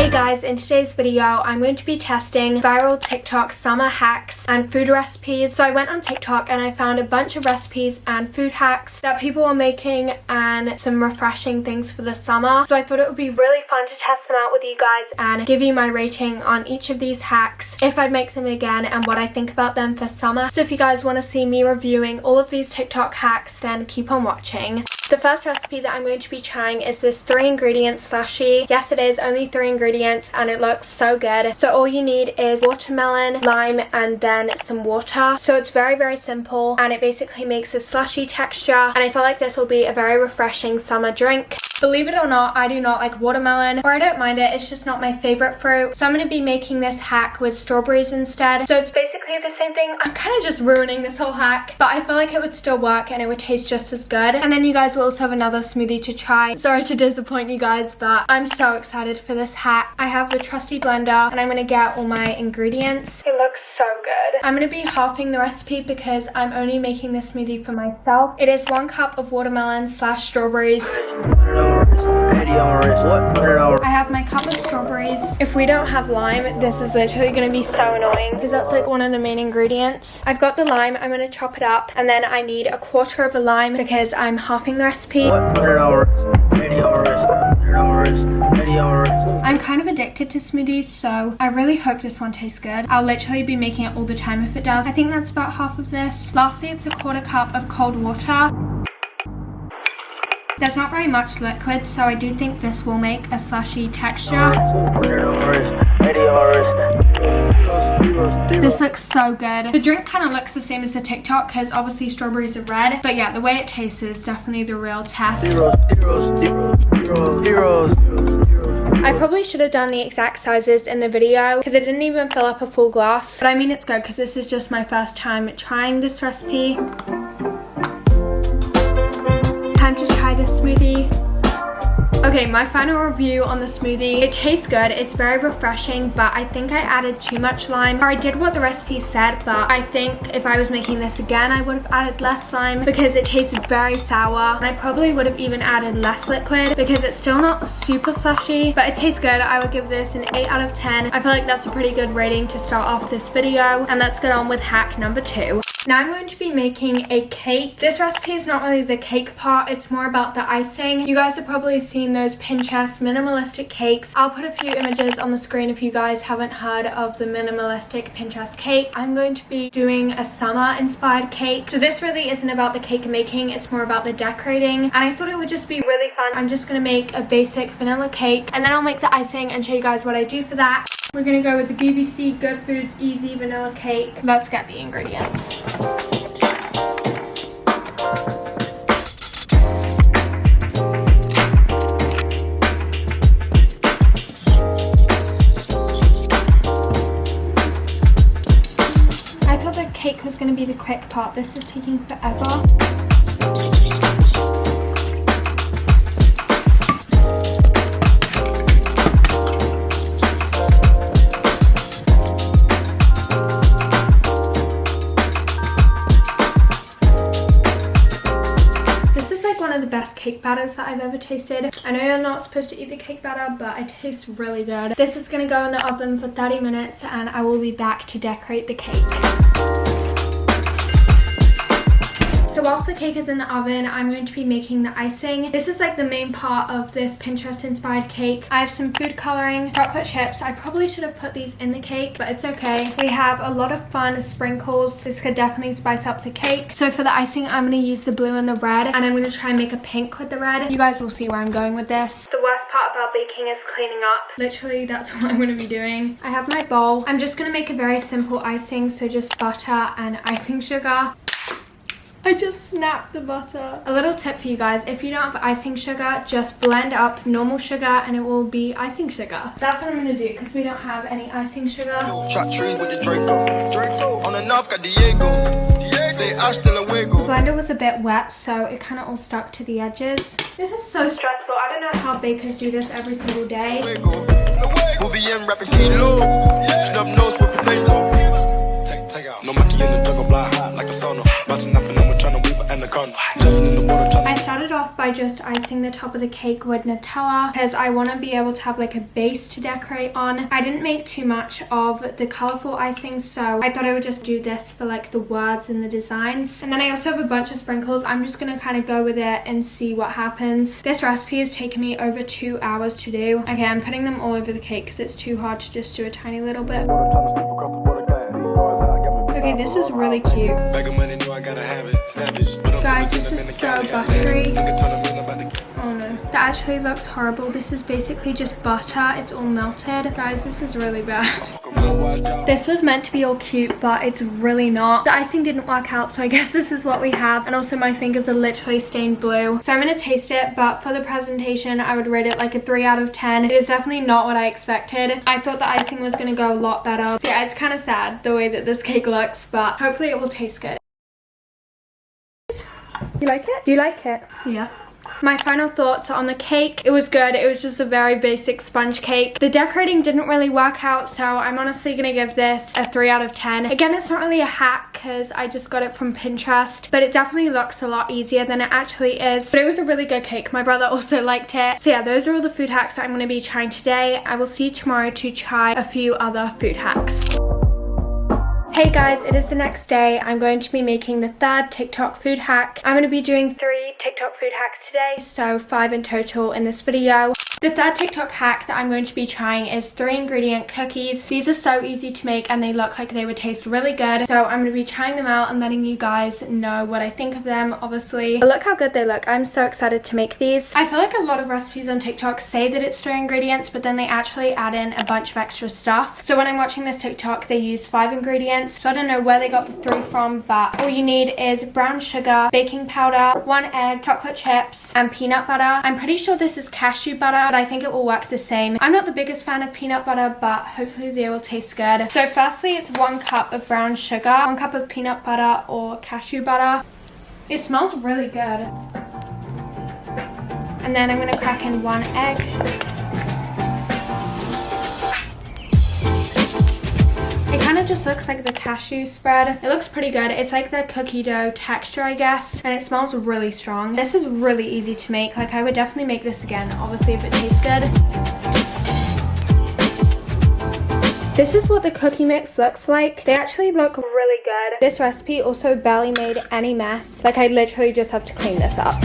Hey guys, in today's video I'm going to be testing viral TikTok summer hacks and food recipes. So I went on TikTok and I found a bunch of recipes and food hacks that people are making and some refreshing things for the summer. So I thought it would be really fun to test them out with you guys and give you my rating on each of these hacks, if I'd make them again, and what I think about them for summer. So if you guys want to see me reviewing all of these TikTok hacks, then keep on watching. The first recipe that I'm going to be trying is this 3-ingredient slushy. Yes, it is only 3 ingredients and it looks so good. So all you need is watermelon, lime, and then some water. So it's very, very simple and it basically makes a slushy texture, and I feel like this will be a very refreshing summer drink. Believe it or not, I do not like watermelon, or I don't mind it, it's just not my favorite fruit. So I'm going to be making this hack with strawberries instead. So it's basically the same thing. I'm kind of just ruining this whole hack, but I feel like it would still work and it would taste just as good. And then you guys will also have another smoothie to try. Sorry to disappoint you guys, but I'm so excited for this hack. I have the trusty blender and I'm going to get all my ingredients. It looks so good. I'm going to be halving the recipe because I'm only making this smoothie for myself. It is 1 cup of watermelon / strawberries. I have my cup of strawberries. If we don't have lime, this is literally going to be so annoying because that's like one of the main ingredients. I've got the lime, I'm going to chop it up, and then I need 1/4 of a lime because I'm halving the recipe. I'm kind of addicted to smoothies, so I really hope this one tastes good. I'll literally be making it all the time if it does. I think that's about half of this. Lastly, it's 1/4 cup of cold water. There's not very much liquid, so I do think this will make a slushy texture. This looks so good. The drink kind of looks the same as the TikTok because obviously strawberries are red, but yeah, the way it tastes is definitely the real test. I probably should have done the exact sizes in the video because it didn't even fill up a full glass, but I mean it's good because this is just my first time trying this recipe. Time to try this smoothie. Okay, my final review on the smoothie. It tastes good, it's very refreshing, but I think I added too much lime. Or I did what the recipe said, but I think if I was making this again, I would have added less lime because it tasted very sour. And I probably would have even added less liquid because it's still not super slushy, but it tastes good. I would give this an 8 out of 10. I feel like that's a pretty good rating to start off this video. And let's get on with hack number 2. Now I'm going to be making a cake. This recipe is not really the cake part, it's more about the icing. You guys have probably seen those Pinterest minimalistic cakes. I'll put a few images on the screen if you guys haven't heard of the minimalistic Pinterest cake. I'm going to be doing a summer inspired cake. So this really isn't about the cake making, it's more about the decorating. And I thought it would just be really fun. I'm just gonna make a basic vanilla cake and then I'll make the icing and show you guys what I do for that. We're gonna go with the BBC Good Foods Easy Vanilla Cake. Let's get the ingredients. I thought the cake was gonna be the quick part. This is taking forever. The best cake batters that I've ever tasted. I know you're not supposed to eat the cake batter, but it tastes really good. This is gonna go in the oven for 30 minutes and I will be back to decorate the cake. So whilst the cake is in the oven, I'm going to be making the icing. This is like the main part of this Pinterest inspired cake. I have some food coloring, chocolate chips. I probably should have put these in the cake, but it's okay. We have a lot of fun sprinkles. This could definitely spice up the cake. So for the icing, I'm going to use the blue and the red, and I'm going to try and make a pink with the red. You guys will see where I'm going with this. The worst part about baking is cleaning up. Literally, that's what I'm going to be doing. I have my bowl. I'm just going to make a very simple icing, so just butter and icing sugar. I just snapped the butter. A little tip for you guys, if you don't have icing sugar, just blend up normal sugar and it will be icing sugar. That's what I'm gonna do because we don't have any icing sugar. The blender was a bit wet, so it kind of all stuck to the edges. This is so stressful. I don't know how bakers do this every single day. No monkey in the jungle, blind hot like a sauna. Bouncing up and I'm trying to weave and the gun. I started off by just icing the top of the cake with Nutella because I want to be able to have like a base to decorate on. I didn't make too much of the colorful icing, so I thought I would just do this for like the words and the designs. And then I also have a bunch of sprinkles. I'm just gonna kind of go with it and see what happens. This recipe has taken me over 2 hours to do. Okay, I'm putting them all over the cake because it's too hard to just do a tiny little bit. Okay, this is really cute. Guys, this is so buttery. Oh no, that actually looks horrible. This is basically just butter. It's all melted. Guys, this is really bad. This was meant to be all cute, but it's really not. The icing didn't work out, so I guess this is what we have. And also my fingers are literally stained blue. So I'm gonna taste it, but for the presentation, I would rate it like a 3 out of 10. It is definitely not what I expected. I thought the icing was gonna go a lot better. So yeah, it's kind of sad the way that this cake looks, but hopefully it will taste good. You like it? Do you like it? Yeah. My final thoughts on the cake. It was good. It was just a very basic sponge cake. The decorating didn't really work out, so I'm honestly gonna give this a 3 out of 10. Again, it's not really a hack because I just got it from Pinterest, but it definitely looks a lot easier than it actually is. But it was a really good cake. My brother also liked it. So yeah, those are all the food hacks that I'm gonna be trying today. I will see you tomorrow to try a few other food hacks. Hey guys, it is the next day. I'm going to be making the 3rd TikTok food hack. I'm going to be doing 3 TikTok food hacks today, so 5 in total in this video. The 3rd TikTok hack that I'm going to be trying is 3-ingredient cookies. These are so easy to make and they look like they would taste really good. So I'm going to be trying them out and letting you guys know what I think of them, obviously. But look how good they look. I'm so excited to make these. I feel like a lot of recipes on TikTok say that it's 3 ingredients, but then they actually add in a bunch of extra stuff. So when I'm watching this TikTok, they use 5 ingredients. So I don't know where they got the 3 from, but all you need is brown sugar, baking powder, 1 egg, chocolate chips, and peanut butter. I'm pretty sure this is cashew butter, but I think it will work the same. I'm not the biggest fan of peanut butter, but hopefully they will taste good. So firstly, it's 1 cup of brown sugar, 1 cup of peanut butter or cashew butter. It smells really good. And then I'm gonna crack in 1 egg. It kind of just looks like the cashew spread. It looks pretty good. It's like the cookie dough texture, I guess, and it smells really strong. This is really easy to make. Like, I would definitely make this again, obviously, if it tastes good. This is what the cookie mix looks like. They actually look really good. This recipe also barely made any mess. Like, I literally just have to clean this up.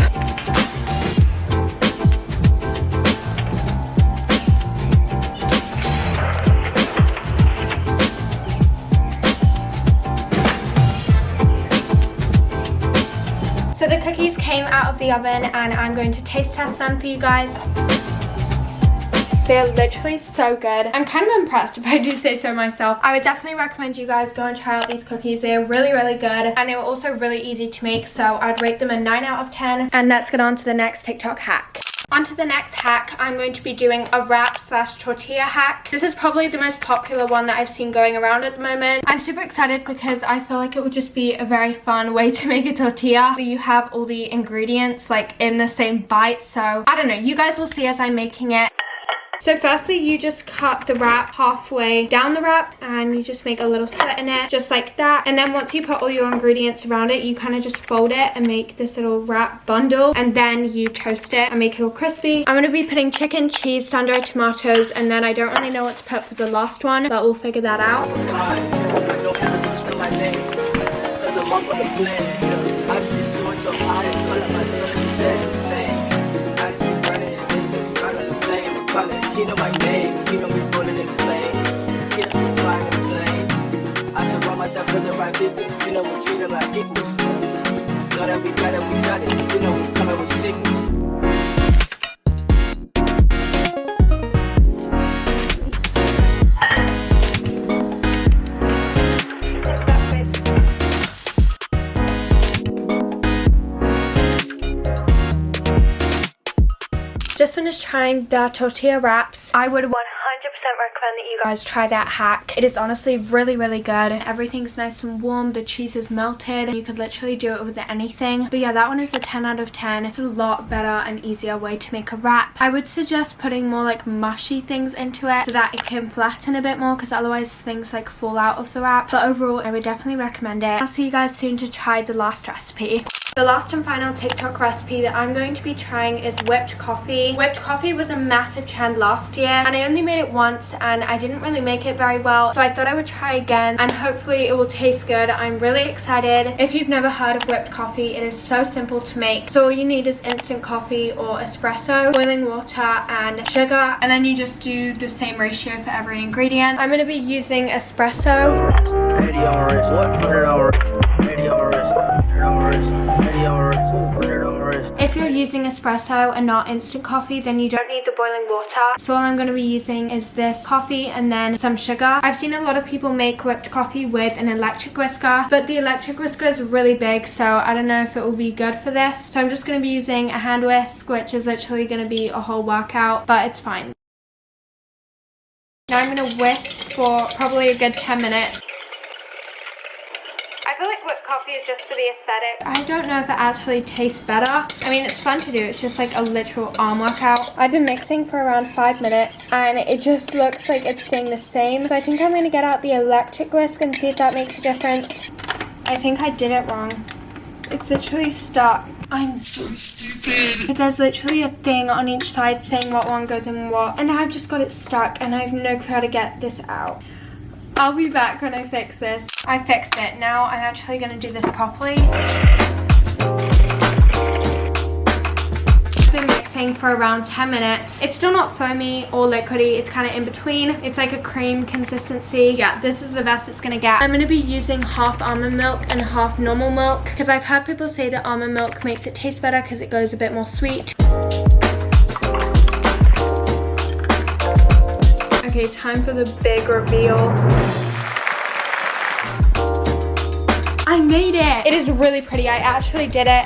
So the cookies came out of the oven and I'm going to taste test them for you guys. They're literally so good. I'm kind of impressed, if I do say so myself. I would definitely recommend you guys go and try out these cookies. They are really, really good. And they were also really easy to make, so I'd rate them a 9 out of 10. And let's get on to the next TikTok hack. On to the next hack, I'm going to be doing a wrap / tortilla hack. This is probably the most popular one that I've seen going around at the moment. I'm super excited because I feel like it would just be a very fun way to make a tortilla. You have all the ingredients like in the same bite, so I don't know. You guys will see as I'm making it. So firstly, you just cut the wrap halfway down the wrap and you just make a little slit in it, just like that. And then once you put all your ingredients around it, you kind of just fold it and make this little wrap bundle. And then you toast it and make it all crispy. I'm going to be putting chicken, cheese, sun-dried tomatoes, and then I don't really know what to put for the last one, but we'll figure that out. You know my name, you know me rolling in flames. You know me flying in flames. I surround myself with the right people. You know we treat them like equals. Know that we got it, You know we coming with sickness. Just finished trying the tortilla wraps. I would 100% recommend that you guys try that hack. It is honestly really, really good. Everything's nice and warm. The cheese is melted. You could literally do it with anything. But yeah, that one is a 10 out of 10. It's a lot better and easier way to make a wrap. I would suggest putting more like mushy things into it so that it can flatten a bit more, because otherwise things like fall out of the wrap. But overall, I would definitely recommend it. I'll see you guys soon to try the last recipe. The last and final TikTok recipe that I'm going to be trying is whipped coffee. Whipped coffee was a massive trend last year and I only made it once and I didn't really make it very well, so I thought I would try again and hopefully it will taste good. I'm really excited. If you've never heard of whipped coffee, it is so simple to make. So all you need is instant coffee or espresso, boiling water and sugar, and then you just do the same ratio for every ingredient. I'm going to be using espresso. If you're using espresso and not instant coffee, then you don't need the boiling water. So all I'm going to be using is this coffee and then some sugar. I've seen a lot of people make whipped coffee with an electric whisker, but the electric whisker is really big, so I don't know if it will be good for this. So I'm just going to be using a hand whisk, which is literally going to be a whole workout, but it's fine. Now I'm going to whisk for probably a good 10 minutes. I feel like whipped coffee is just for the aesthetic. I don't know if it actually tastes better. I mean, it's fun to do. It's just like a literal arm workout. I've been mixing for around 5 minutes and it just looks like it's staying the same. So I think I'm going to get out the electric whisk and see if that makes a difference. I think I did it wrong. It's literally stuck. I'm so stupid. But there's literally a thing on each side saying what one goes in what. And now I've just got it stuck and I have no clue how to get this out. I'll be back when I fix this. I fixed it. Now I'm actually going to do this properly. I've been mixing for around 10 minutes. It's still not foamy or liquidy. It's kind of in between. It's like a cream consistency. Yeah, this is the best it's going to get. I'm going to be using half almond milk and half normal milk because I've heard people say that almond milk makes it taste better because it goes a bit more sweet. Okay, time for the big reveal. I made it! It is really pretty. I actually did it.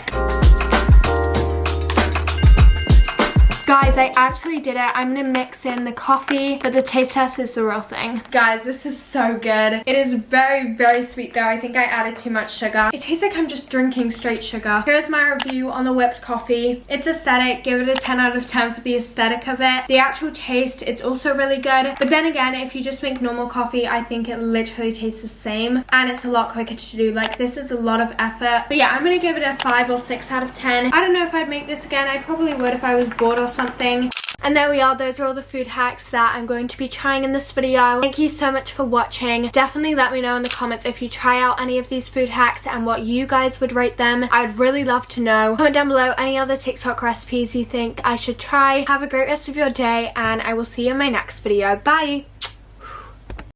Guys, I actually did it. I'm gonna mix in the coffee, but the taste test is the real thing. Guys, this is so good. It is very, very sweet though. I think I added too much sugar. It tastes like I'm just drinking straight sugar. Here's my review on the whipped coffee. It's aesthetic. Give it a 10 out of 10 for the aesthetic of it. The actual taste, it's also really good. But then again, if you just make normal coffee, I think it literally tastes the same. And it's a lot quicker to do. Like, this is a lot of effort. But yeah, I'm gonna give it a 5 or 6 out of 10. I don't know if I'd make this again. I probably would if I was bored or something. And there we are. Those are all the food hacks that I'm going to be trying in this video. Thank you so much for watching. Definitely let me know in the comments if you try out any of these food hacks and what you guys would rate them. I'd really love to know. Comment down below any other TikTok recipes you think I should try. Have a great rest of your day and I will see you in my next video. Bye!